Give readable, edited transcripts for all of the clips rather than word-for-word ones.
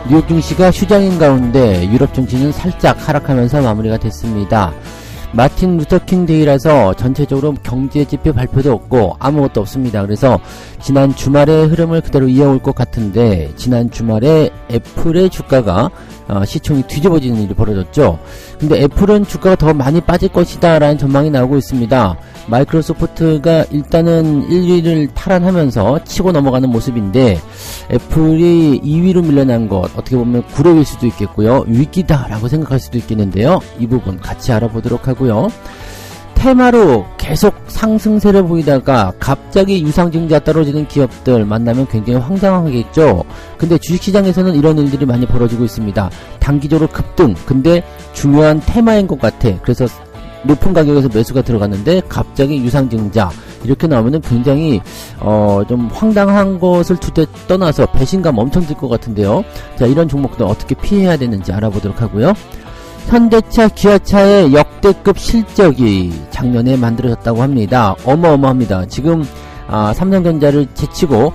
뉴욕 증시가 휴장인 가운데 유럽 증시는 살짝 하락하면서 마무리가 됐습니다. 마틴 루터킹 데이라서 전체적으로 경제 지표 발표도 없고 아무것도 없습니다. 그래서 지난 주말의 흐름을 그대로 이어올 것 같은데, 지난 주말에 애플의 주가가 시총이 뒤집어지는 일이 벌어졌죠. 근데 애플은 주가가 더 많이 빠질 것이다 라는 전망이 나오고 있습니다. 마이크로소프트가 일단은 1위를 탈환하면서 치고 넘어가는 모습인데, 애플이 2위로 밀려난 것 어떻게 보면 구레일 수도 있겠고요, 위기다 라고 생각할 수도 있겠는데요. 이 부분 같이 알아보도록 하고요. 테마로 계속 상승세를 보이다가 갑자기 유상증자 떨어지는 기업들 만나면 굉장히 황당하겠죠. 근데 주식시장에서는 이런 일들이 많이 벌어지고 있습니다. 단기적으로 급등, 근데 중요한 테마인 것 같아. 그래서 높은 가격에서 매수가 들어갔는데 갑자기 유상증자 이렇게 나오면은 굉장히 좀 황당한 것을 두대 떠나서 배신감 엄청 들 것 같은데요. 자, 이런 종목들 어떻게 피해야 되는지 알아보도록 하고요. 현대차, 기아차의 역대급 실적이 작년에 만들어졌다고 합니다. 어마어마합니다. 지금 삼성전자를 제치고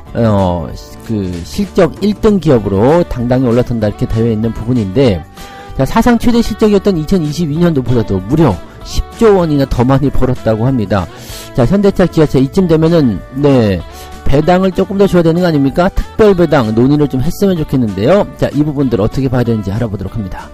그 실적 1등 기업으로 당당히 올라선다 이렇게 되어 있는 부분인데, 자, 사상 최대 실적이었던 2022년도보다도 무려 10조 원이나 더 많이 벌었다고 합니다. 자, 현대차, 기아차 이쯤 되면은 배당을 조금 더 줘야 되는 거 아닙니까? 특별 배당 논의를 좀 했으면 좋겠는데요. 자, 이 부분들 어떻게 봐야 되는지 알아보도록 합니다.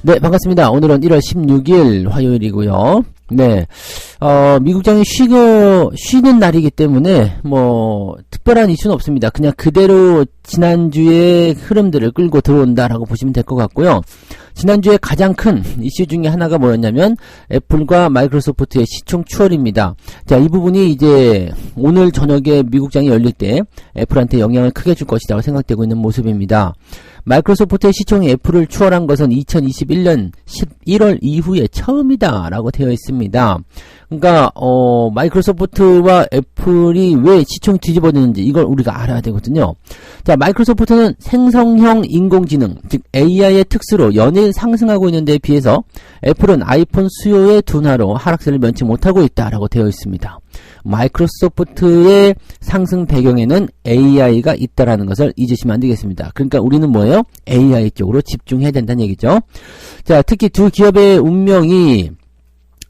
네, 반갑습니다. 오늘은 1월 16일 화요일이고요. 네, 미국장이 쉬는 날이기 때문에 특별한 이슈는 없습니다. 그냥 그대로 지난주의 흐름들을 끌고 들어온다라고 보시면 될 것 같고요. 지난주에 가장 큰 이슈 중에 하나가 뭐였냐면 애플과 마이크로소프트의 시총 추월입니다. 자, 이 부분이 이제 오늘 저녁에 미국장이 열릴 때 애플한테 영향을 크게 줄 것이라고 생각되고 있는 모습입니다. 마이크로소프트의 시총이 애플을 추월한 것은 2021년 11월 이후에 처음이다 라고 되어 있습니다. 그러니까 마이크로소프트와 애플이 왜 시총이 뒤집어지는지 이걸 우리가 알아야 되거든요. 자, 마이크로소프트는 생성형 인공지능, 즉 AI의 특수로 연일 상승하고 있는 데에 비해서 애플은 아이폰 수요의 둔화로 하락세를 면치 못하고 있다라고 되어 있습니다. 마이크로소프트의 상승 배경에는 AI가 있다라는 것을 잊으시면 안 되겠습니다. 그러니까 우리는 뭐예요? AI 쪽으로 집중해야 된다는 얘기죠. 자, 특히 두 기업의 운명이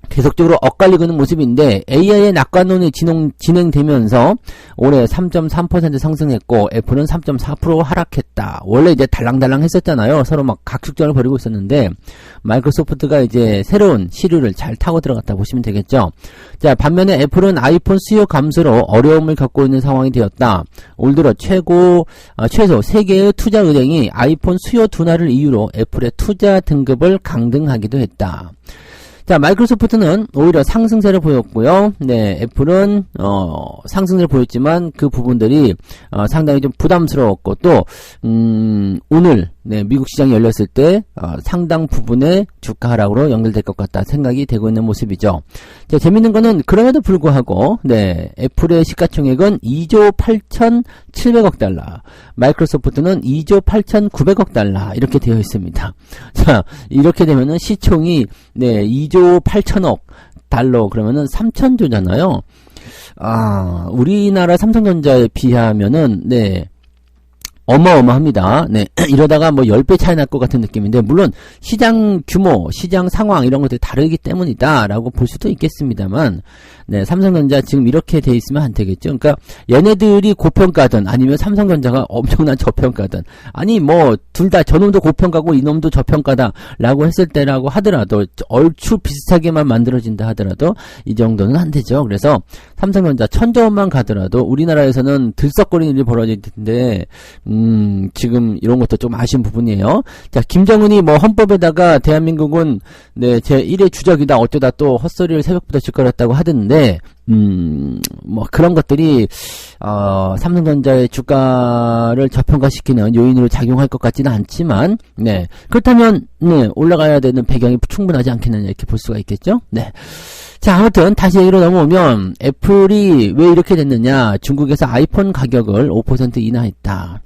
계속적으로 엇갈리고 있는 모습인데, AI의 낙관론이 진행되면서 올해 3.3% 상승했고 애플은 3.4% 하락했다. 원래 이제 달랑달랑 했었잖아요. 서로 막 각축전을 벌이고 있었는데 마이크로소프트가 이제 새로운 시류를 잘 타고 들어갔다 보시면 되겠죠. 자, 반면에 애플은 아이폰 수요 감소로 어려움을 겪고 있는 상황이 되었다. 올 들어 최소 3개의 투자은행이 아이폰 수요 둔화를 이유로 애플의 투자 등급을 강등하기도 했다. 자, 마이크로소프트는 오히려 상승세를 보였고요. 네, 애플은 상승세를 보였지만 그 부분들이 상당히 좀 부담스러웠고, 또 오늘 미국 시장이 열렸을 때 상당 부분의 주가 하락으로 연결될 것 같다 생각이 되고 있는 모습이죠. 자, 재밌는 거는 그럼에도 불구하고 애플의 시가총액은 2조 8,700억 달러, 마이크로소프트는 2조 8,900억 달러 이렇게 되어 있습니다. 자, 이렇게 되면은 시총이 2조 8천억 달러 그러면은 3천조잖아요. 우리나라 삼성전자에 비하면은 어마어마합니다. 네, 이러다가 10배 차이 날 것 같은 느낌인데, 물론 시장 규모, 시장 상황 이런 것들이 다르기 때문이다라고 볼 수도 있겠습니다만, 삼성전자 지금 이렇게 돼 있으면 안 되겠죠. 그러니까 얘네들이 고평가든 아니면 삼성전자가 엄청난 저평가든, 아니 둘 다 저놈도 고평가고 이놈도 저평가다라고 했을 때라고 하더라도, 얼추 비슷하게만 만들어진다 하더라도 이 정도는 안 되죠. 그래서 삼성전자 1000조 원만 가더라도 우리나라에서는 들썩거리는 일이 벌어질 텐데, 지금 이런 것도 좀 아쉬운 부분이에요. 자, 김정은이 헌법에다가 대한민국은 제1의 주적이다 어쩌다 또 헛소리를 새벽부터 짓거렸다고 하던데, 뭐 그런 것들이 삼성전자의 주가를 저평가시키는 요인으로 작용할 것 같지는 않지만, 네, 그렇다면 네, 올라가야 되는 배경이 충분하지 않겠느냐 이렇게 볼 수가 있겠죠. 네. 자, 아무튼 다시 얘기로 넘어오면 애플이 왜 이렇게 됐느냐. 중국에서 아이폰 가격을 5% 인하했다.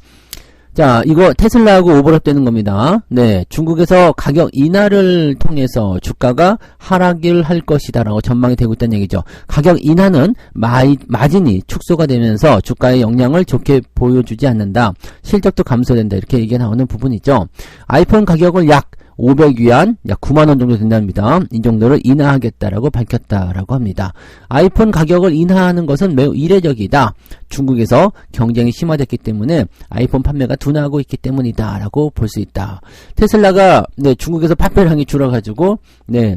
자, 이거 테슬라하고 오버랩되는 겁니다. 네, 중국에서 가격 인하를 통해서 주가가 하락을 할 것이다라고 전망이 되고 있다는 얘기죠. 가격 인하는 마진이 축소가 되면서 주가의 영향을 좋게 보여주지 않는다. 실적도 감소된다. 이렇게 얘기가 나오는 부분이죠. 아이폰 가격을 약 500위안, 약 9만원 정도 된답니다. 이 정도를 인하하겠다라고 밝혔다라고 합니다. 아이폰 가격을 인하하는 것은 매우 이례적이다. 중국에서 경쟁이 심화됐기 때문에 아이폰 판매가 둔화하고 있기 때문이다 라고 볼 수 있다. 테슬라가 네, 중국에서 판매량이 줄어가지고 네,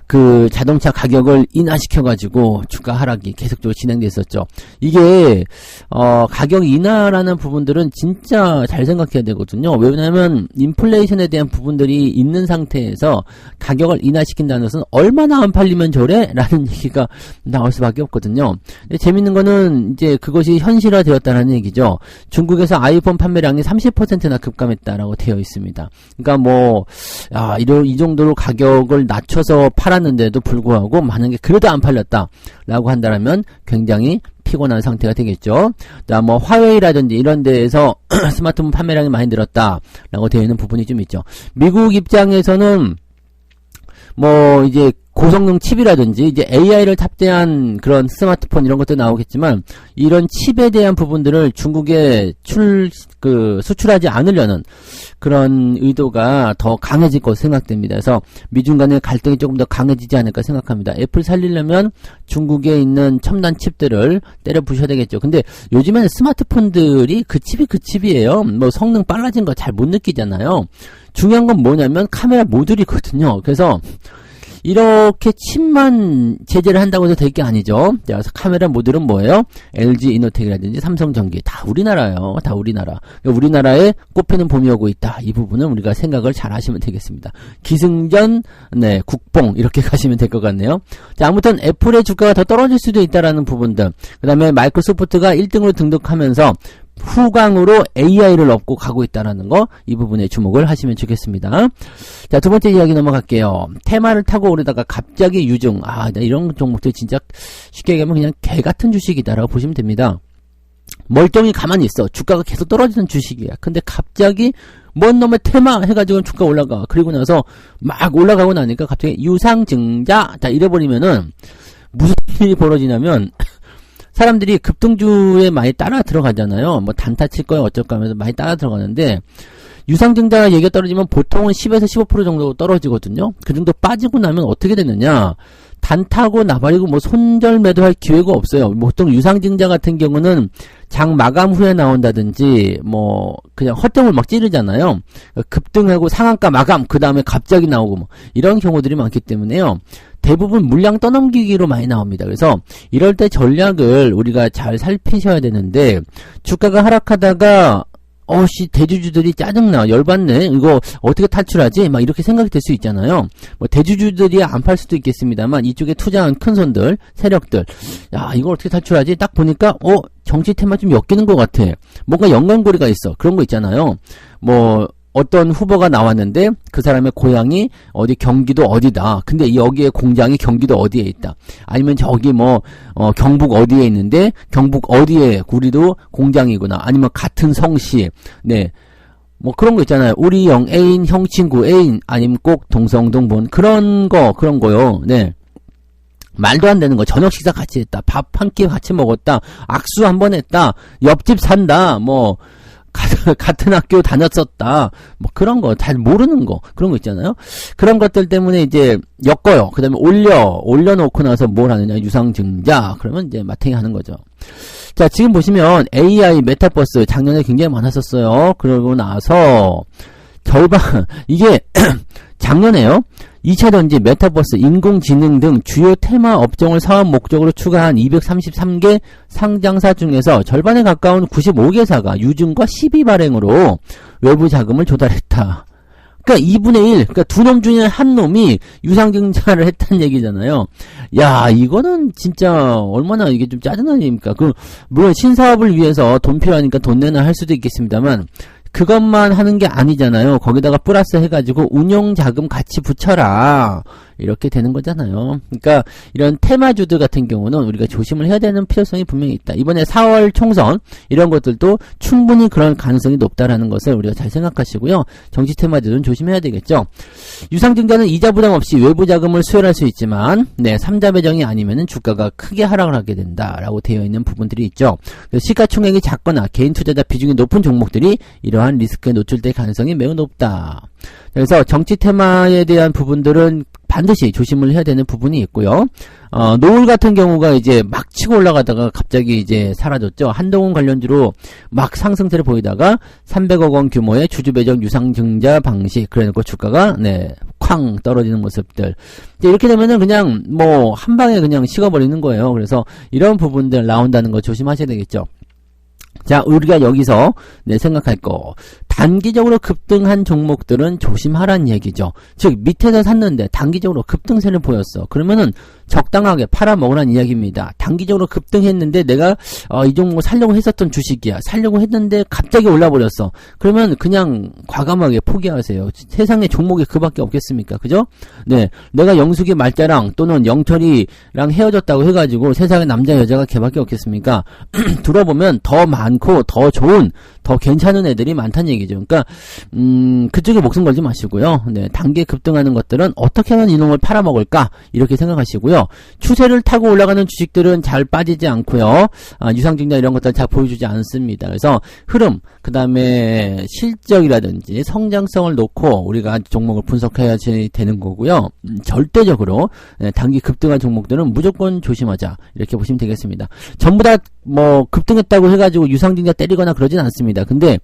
그 자동차 가격을 인하시켜가지고 주가 하락이 계속적으로 진행됐었죠. 이게 가격 인하라는 부분들은 진짜 잘 생각해야 되거든요. 왜냐하면 인플레이션에 대한 부분들이 있는 상태에서 가격을 인하시킨다는 것은 얼마나 안 팔리면 저래? 라는 얘기가 나올 수밖에 없거든요. 근데 재밌는 거는 이제 그것이 현실화되었다는 얘기죠. 중국에서 아이폰 판매량이 30%나 급감했다라고 되어 있습니다. 그러니까 뭐 이 정도로 가격을 낮춰서 팔았는데도 불구하고 만약에 그래도 안 팔렸다라고 한다면 굉장히 피곤한 상태가 되겠죠. 자, 뭐 화웨이라든지 이런 데에서 스마트폰 판매량이 많이 늘었다라고 되어 있는 부분이 좀 있죠. 미국 입장에서는 뭐 이제 고성능 칩이라든지 이제 AI를 탑재한 그런 스마트폰 이런 것도 나오겠지만 이런 칩에 대한 부분들을 중국에 수출하지 않으려는 그런 의도가 더 강해질 것으로 생각됩니다. 그래서 미중 간의 갈등이 조금 더 강해지지 않을까 생각합니다. 애플 살리려면 중국에 있는 첨단 칩들을 때려 부셔야 되겠죠. 근데 요즘에는 스마트폰들이 그 칩이에요. 뭐 성능 빨라진 거 잘 못 느끼잖아요. 중요한 건 뭐냐면 카메라 모듈이거든요. 그래서 이렇게 칩만 제재를 한다고 해서 될 게 아니죠. 자, 그래서 카메라 모듈은 뭐예요? LG 이노텍이라든지 삼성전기 다 우리나라예요. 다 우리나라. 그러니까 우리나라에 꽃피는 봄이 오고 있다. 이 부분은 우리가 생각을 잘 하시면 되겠습니다. 기승전, 네, 국뽕 이렇게 가시면 될 것 같네요. 자, 아무튼 애플의 주가가 더 떨어질 수도 있다라는 부분들. 그 다음에 마이크로소프트가 1등으로 등극하면서 후광으로 AI를 업고 가고 있다는 거, 이 부분에 주목을 하시면 좋겠습니다. 자, 두 번째 이야기 넘어갈게요. 테마를 타고 오르다가 갑자기 유증. 이런 종목들 진짜 쉽게 얘기하면 그냥 개 같은 주식이다라고 보시면 됩니다. 멀쩡히 가만히 있어. 주가가 계속 떨어지는 주식이야. 근데 갑자기 뭔 놈의 테마 해가지고 주가 올라가. 그리고 나서 막 올라가고 나니까 갑자기 유상증자. 자, 이래버리면은 무슨 일이 벌어지냐면 사람들이 급등주에 많이 따라 들어가잖아요. 뭐 단타 칠 거야 어쩔까 하면서 많이 따라 들어가는데 유상증자 얘기가 떨어지면 보통은 10에서 15% 정도 떨어지거든요. 그 정도 빠지고 나면 어떻게 되느냐. 단타고 나발이고 뭐 손절 매도할 기회가 없어요. 보통 유상증자 같은 경우는 장 마감 후에 나온다든지 뭐 그냥 헛점을 막 찌르잖아요. 급등하고 상한가 마감 그 다음에 갑자기 나오고 뭐 이런 경우들이 많기 때문에요. 대부분 물량 떠넘기기로 많이 나옵니다. 그래서 이럴 때 전략을 우리가 잘 살피셔야 되는데 주가가 하락하다가 대주주들이 짜증나, 열받네, 이거 어떻게 탈출하지? 막 이렇게 생각이 될 수 있잖아요. 뭐 대주주들이 안 팔 수도 있겠습니다만 이쪽에 투자한 큰 손들, 세력들, 야, 이걸 어떻게 탈출하지? 딱 보니까 정치 테마 좀 엮이는 것 같아. 뭔가 연관고리가 있어. 그런 거 있잖아요. 뭐 어떤 후보가 나왔는데 그 사람의 고향이 어디 경기도 어디다. 근데 여기에 공장이 경기도 어디에 있다. 아니면 저기 경북 어디에 있는데 경북 어디에 우리도 공장이구나. 아니면 같은 성씨. 네. 뭐 그런 거 있잖아요. 우리 형 애인, 형 친구 애인, 아니면 꼭 동성동본 그런 거요. 네. 말도 안 되는 거. 저녁 식사 같이 했다. 밥 한 끼 같이 먹었다. 악수 한 번 했다. 옆집 산다. 뭐 같은 학교 다녔었다. 뭐 그런 거 잘 모르는 거 그런 거 있잖아요. 그런 것들 때문에 이제 엮어요. 그 다음에 올려놓고 나서 뭘 하느냐. 유상증자. 그러면 이제 마탱이 하는 거죠. 자, 지금 보시면 AI 메타버스 작년에 굉장히 많았었어요. 그러고 나서 절반 이게 작년에요. 2차전지, 메타버스, 인공지능 등 주요 테마 업종을 사업 목적으로 추가한 233개 상장사 중에서 절반에 가까운 95개사가 유증과 12발행으로 외부 자금을 조달했다. 그러니까 2분의 1, 그러니까 두 놈 중에 한 놈이 유상증자를 했다는 얘기잖아요. 야, 이거는 진짜 얼마나 이게 좀 짜증나는 얘기입니까? 물론 신사업을 위해서 돈 필요하니까 돈 내나 할 수도 있겠습니다만, 그것만 하는 게 아니잖아요. 거기다가 플러스 해가지고 운용자금 같이 붙여라. 이렇게 되는 거잖아요. 그러니까 이런 테마주들 같은 경우는 우리가 조심을 해야 되는 필요성이 분명히 있다. 이번에 4월 총선 이런 것들도 충분히 그런 가능성이 높다라는 것을 우리가 잘 생각하시고요. 정치 테마주들은 조심해야 되겠죠. 유상증자는 이자 부담 없이 외부 자금을 수혈할 수 있지만 3자 배정이 아니면은 주가가 크게 하락을 하게 된다라고 되어 있는 부분들이 있죠. 시가총액이 작거나 개인 투자자 비중이 높은 종목들이 이러한 리스크에 노출될 가능성이 매우 높다. 그래서 정치 테마에 대한 부분들은 반드시 조심을 해야 되는 부분이 있고요. 노을 같은 경우가 이제 막 치고 올라가다가 갑자기 이제 사라졌죠. 한동훈 관련주로 막 상승세를 보이다가 300억 원 규모의 주주 배정 유상증자 방식, 그래놓고 주가가 쾅 떨어지는 모습들. 이렇게 되면은 그냥 뭐 한 방에 그냥 식어버리는 거예요. 그래서 이런 부분들 나온다는 거 조심하셔야 되겠죠. 자, 우리가 여기서 생각할 거, 단기적으로 급등한 종목들은 조심하라는 얘기죠. 즉 밑에서 샀는데 단기적으로 급등세를 보였어. 그러면은 적당하게 팔아먹으라는 이야기입니다. 단기적으로 급등했는데 내가 이 종목을 살려고 했었던 주식이야. 살려고 했는데 갑자기 올라버렸어. 그러면 그냥 과감하게 포기하세요. 세상에 종목이 그밖에 없겠습니까? 그죠? 내가 영숙이 말자랑 또는 영철이랑 헤어졌다고 해가지고 세상에 남자 여자가 걔밖에 없겠습니까? 들어보면 더 많고 더 좋은, 더 괜찮은 애들이 많다는 얘기죠. 그러니까 그쪽에 목숨 걸지 마시고요. 단기에 급등하는 것들은 어떻게 하면 이놈을 팔아먹을까? 이렇게 생각하시고요. 추세를 타고 올라가는 주식들은 잘 빠지지 않고요. 유상증자 이런 것들 잘 보여주지 않습니다. 그래서 흐름, 그 다음에 실적이라든지 성장성을 놓고 우리가 종목을 분석해야 되는 거고요. 절대적으로 단기 급등한 종목들은 무조건 조심하자, 이렇게 보시면 되겠습니다. 전부 다 뭐 급등했다고 해가지고 유상증자 때리거나 그러진 않습니다. 근데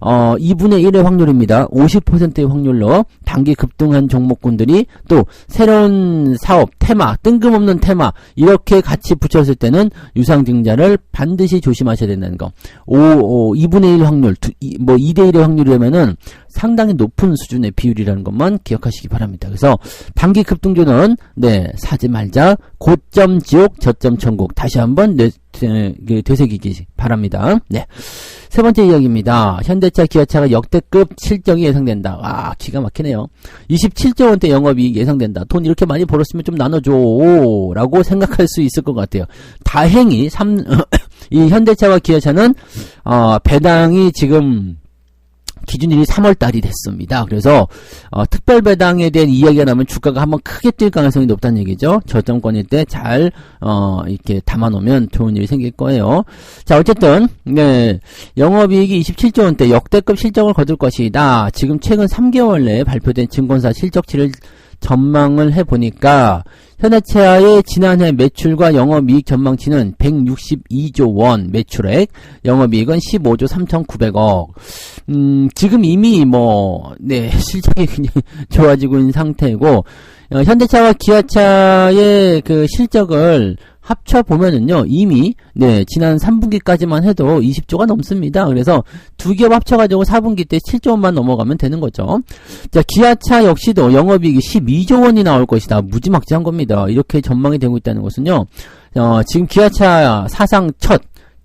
2분의 1의 확률입니다. 50%의 확률로 단기 급등한 종목군들이 또 새로운 사업, 테마, 뜬금없는 테마 이렇게 같이 붙였을 때는 유상증자를 반드시 조심하셔야 된다는 거. 2분의 1 확률, 2대 1의 확률이라면은 상당히 높은 수준의 비율이라는 것만 기억하시기 바랍니다. 그래서 단기 급등주는 사지 말자. 고점 지옥, 저점 천국. 다시 한번 되새기기 바랍니다. 세 번째 이야기입니다. 현대차, 기아차가 역대급 실적이 예상된다. 기가 막히네요. 27조 원대 영업이익 예상된다. 돈 이렇게 많이 벌었으면 좀 나눠줘 라고 생각할 수 있을 것 같아요. 다행히 이 현대차와 기아차는 배당이 지금 기준일이 3월달이 됐습니다. 그래서 특별 배당에 대한 이야기가 나면 주가가 한번 크게 뛸 가능성이 높다는 얘기죠. 저점권일 때 잘 이렇게 담아놓으면 좋은 일이 생길 거예요. 자, 어쨌든 영업이익이 27조 원대 역대급 실적을 거둘 것이다. 지금 최근 3개월 내에 발표된 증권사 실적치를 전망을 해보니까 현대차의 지난해 매출과 영업이익 전망치는 162조 원 매출액, 영업이익은 15조 3,900억. 지금 이미 실적이 굉장히 좋아지고 있는 상태고, 현대차와 기아차의 그 실적을 합쳐보면은요, 이미, 지난 3분기까지만 해도 20조가 넘습니다. 그래서 두 기업 합쳐가지고 4분기 때 7조 원만 넘어가면 되는 거죠. 자, 기아차 역시도 영업이익이 12조 원이 나올 것이다. 무지막지한 겁니다. 이렇게 전망이 되고 있다는 것은요, 지금 기아차 사상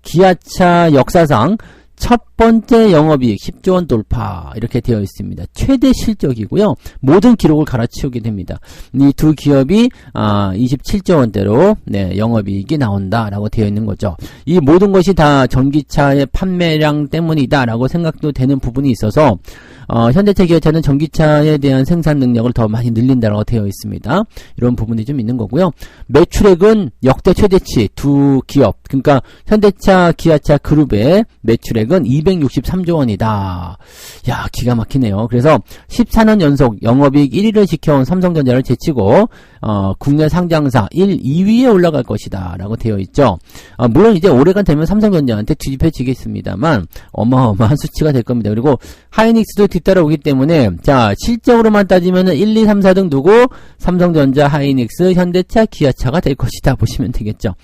기아차 역사상 첫 번째 영업이익 10조 원 돌파 이렇게 되어 있습니다. 최대 실적이고요. 모든 기록을 갈아치우게 됩니다. 이 두 기업이 27조 원대로 영업이익이 나온다라고 되어 있는 거죠. 이 모든 것이 다 전기차의 판매량 때문이다라고 생각도 되는 부분이 있어서 현대차, 기아차는 전기차에 대한 생산 능력을 더 많이 늘린다라고 되어 있습니다. 이런 부분이 좀 있는 거고요. 매출액은 역대 최대치 두 기업, 그러니까 현대차, 기아차 그룹의 매출액은 263조 원이다. 야, 기가 막히네요. 그래서 14년 연속 영업이익 1위를 지켜온 삼성전자를 제치고 국내 상장사 1, 2위에 올라갈 것이다 라고 되어 있죠. 물론 이제 올해가 되면 삼성전자한테 뒤집혀지겠습니다만 어마어마한 수치가 될 겁니다. 그리고 하이닉스도 뒤따라오기 때문에 자, 실적으로만 따지면 1, 2, 3, 4등 두고 삼성전자, 하이닉스, 현대차, 기아차가 될 것이다 보시면 되겠죠.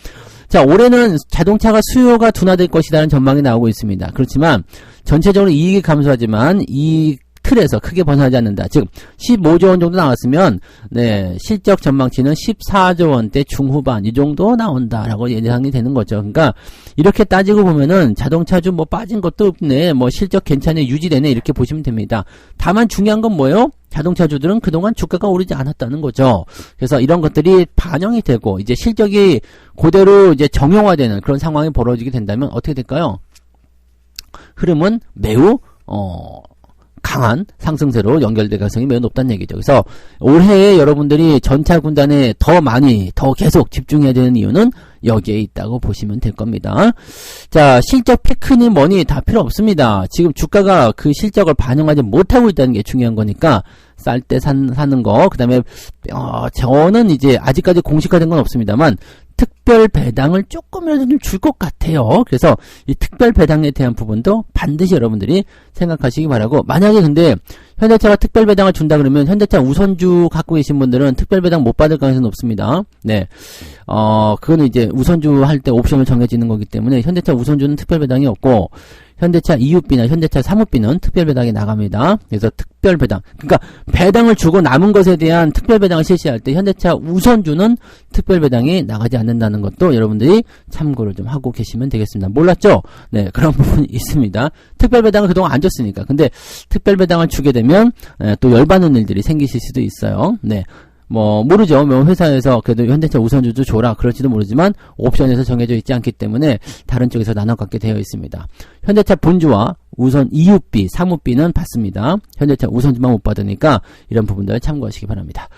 자, 올해는 자동차가 수요가 둔화될 것이라는 전망이 나오고 있습니다. 그렇지만 전체적으로 이익이 감소하지만 이 틀에서 크게 벗어나지 않는다. 즉 15조 원 정도 나왔으면 네, 실적 전망치는 14조 원대 중후반 이 정도 나온다라고 예상이 되는 거죠. 그러니까 이렇게 따지고 보면은 자동차주 뭐 빠진 것도 없네, 뭐 실적 괜찮네, 유지되네 이렇게 보시면 됩니다. 다만 중요한 건 뭐예요? 자동차주들은 그동안 주가가 오르지 않았다는 거죠. 그래서 이런 것들이 반영이 되고 이제 실적이 그대로 이제 정형화되는 그런 상황이 벌어지게 된다면 어떻게 될까요? 흐름은 매우 강한 상승세로 연결될 가능성이 매우 높다는 얘기죠. 그래서 올해에 여러분들이 전차 군단에 더 많이 더 계속 집중해야 되는 이유는 여기에 있다고 보시면 될 겁니다. 자, 실적 피크니 뭐니 다 필요 없습니다. 지금 주가가 그 실적을 반영하지 못하고 있다는 게 중요한 거니까 쌀 때 사는 거, 그 다음에 저는 이제 아직까지 공식화된 건 없습니다만 특별 배당을 조금이라도 좀 줄 것 같아요. 그래서 이 특별 배당에 대한 부분도 반드시 여러분들이 생각하시기 바라고, 만약에 근데 현대차가 특별 배당을 준다 그러면 현대차 우선주 갖고 계신 분들은 특별 배당 못 받을 가능성이 높습니다. 네. 그거는 이제 우선주 할 때 옵션을 정해지는 거기 때문에 현대차 우선주는 특별 배당이 없고 현대차 2호비나 현대차 3호비는 특별 배당이 나갑니다. 그래서 특별 배당, 그러니까 배당을 주고 남은 것에 대한 특별 배당을 실시할 때 현대차 우선주는 특별 배당이 나가지 않는다는 것도 여러분들이 참고를 좀 하고 계시면 되겠습니다. 몰랐죠? 네, 그런 부분이 있습니다. 특별 배당을 그동안 안 줬으니까. 근데 특별 배당을 주게 되면 또 열받는 일들이 생기실 수도 있어요. 네. 뭐 모르죠. 뭐 회사에서 그래도 현대차 우선주도 줘라 그럴지도 모르지만 옵션에서 정해져 있지 않기 때문에 다른 쪽에서 나눠 갖게 되어 있습니다. 현대차 본주와 우선 2호비, 3호비는 받습니다. 현대차 우선주만 못 받으니까 이런 부분들 참고하시기 바랍니다.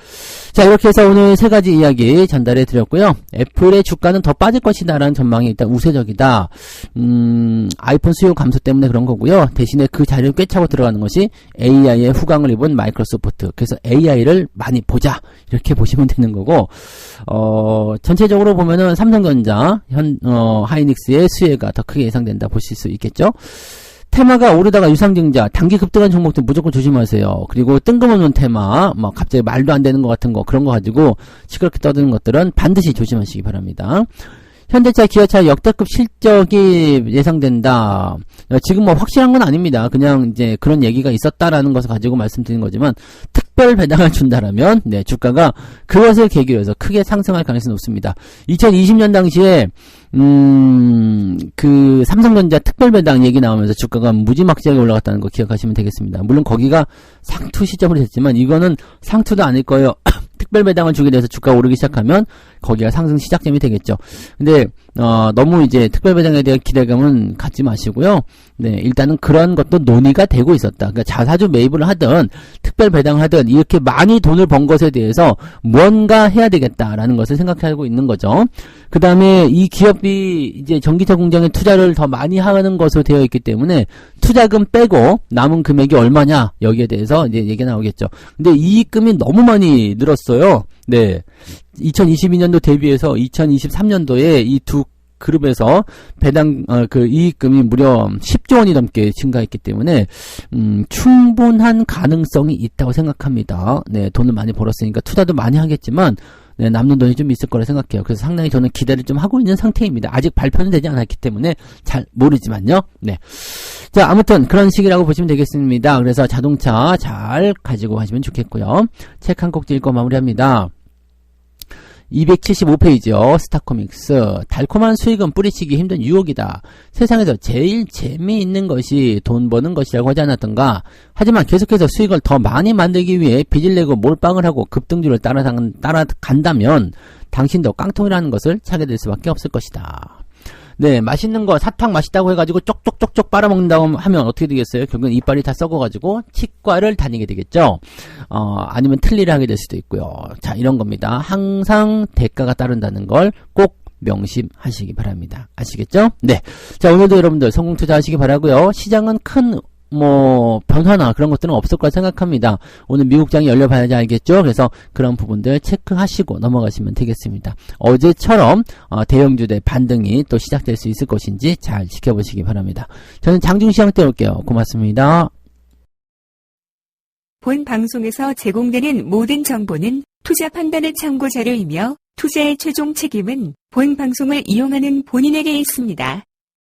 자, 이렇게 해서 오늘 세 가지 이야기 전달해 드렸고요. 애플의 주가는 더 빠질 것이다 라는 전망이 일단 우세적이다. 아이폰 수요 감소 때문에 그런 거고요. 대신에 그 자리를 꿰차고 들어가는 것이 AI의 후광을 입은 마이크로소프트. 그래서 AI를 많이 보자 이렇게 보시면 되는 거고, 전체적으로 보면은 삼성전자, 하이닉스의 수혜가 더 크게 예상된다 보실 수 있겠죠. 테마가 오르다가 유상증자, 단기 급등한 종목들 무조건 조심하세요. 그리고 뜬금없는 테마, 뭐 갑자기 말도 안 되는 것 같은 거, 그런 거 가지고 시끄럽게 떠드는 것들은 반드시 조심하시기 바랍니다. 현대차, 기아차 역대급 실적이 예상된다. 지금 뭐 확실한 건 아닙니다. 그냥 이제 그런 얘기가 있었다라는 것을 가지고 말씀드린 거지만, 특별 배당을 준다라면, 네, 주가가 그것을 계기로 해서 크게 상승할 가능성이 높습니다. 2020년 당시에, 그 삼성전자 특별 배당 얘기 나오면서 주가가 무지막지하게 올라갔다는 거 기억하시면 되겠습니다. 물론 거기가 상투 시점으로 됐지만 이거는 상투도 아닐 거예요. 특별 배당을 주게 돼서 주가가 오르기 시작하면 거기가 상승 시작점이 되겠죠. 근데 너무 이제 특별 배당에 대한 기대감은 갖지 마시고요. 네, 일단은 그런 것도 논의가 되고 있었다. 그러니까 자사주 매입을 하든 특별 배당을 하든 이렇게 많이 돈을 번 것에 대해서 뭔가 해야 되겠다라는 것을 생각하고 있는 거죠. 그 다음에 이 기업이 이제 전기차 공장에 투자를 더 많이 하는 것으로 되어 있기 때문에 투자금 빼고 남은 금액이 얼마냐 여기에 대해서 이제 얘기가 나오겠죠. 근데 이익금이 너무 많이 늘었어요. 네. 2022년도 대비해서 2023년도에 이 두 그룹에서 배당 그 이익금이 무려 10조 원이 넘게 증가했기 때문에 충분한 가능성이 있다고 생각합니다. 네, 돈을 많이 벌었으니까 투자도 많이 하겠지만 네, 남는 돈이 좀 있을 거라 생각해요. 그래서 상당히 저는 기대를 좀 하고 있는 상태입니다. 아직 발표는 되지 않았기 때문에 잘 모르지만요. 네. 자, 아무튼 그런 식이라고 보시면 되겠습니다. 그래서 자동차 잘 가지고 가시면 좋겠고요. 책 한 꼭지 읽고 마무리합니다. 275페이지요. 스타코믹스. 달콤한 수익은 뿌리치기 힘든 유혹이다. 세상에서 제일 재미있는 것이 돈 버는 것이라고 하지 않았던가. 하지만 계속해서 수익을 더 많이 만들기 위해 빚을 내고 몰빵을 하고 급등주를 따라간다면 당신도 깡통이라는 것을 찾게 될 수밖에 없을 것이다. 네, 맛있는 거 사탕 맛있다고 해가지고 쪽쪽쪽쪽 빨아먹는다고 하면 어떻게 되겠어요? 결국은 이빨이 다 썩어가지고 치과를 다니게 되겠죠. 아니면 틀니를 하게 될 수도 있고요. 자, 이런 겁니다. 항상 대가가 따른다는 걸 꼭 명심하시기 바랍니다. 아시겠죠? 네. 자, 오늘도 여러분들 성공 투자하시기 바라고요. 시장은 큰 변화나 그런 것들은 없을 거라 생각합니다. 오늘 미국장이 열려봐야지 알겠죠? 그래서 그런 부분들 체크하시고 넘어가시면 되겠습니다. 어제처럼 대형주대 반등이 또 시작될 수 있을 것인지 잘 지켜보시기 바랍니다. 저는 장중시장 때 올게요. 고맙습니다. 본 방송에서 제공되는 모든 정보는 투자 판단의 참고 자료이며 투자의 최종 책임은 본 방송을 이용하는 본인에게 있습니다.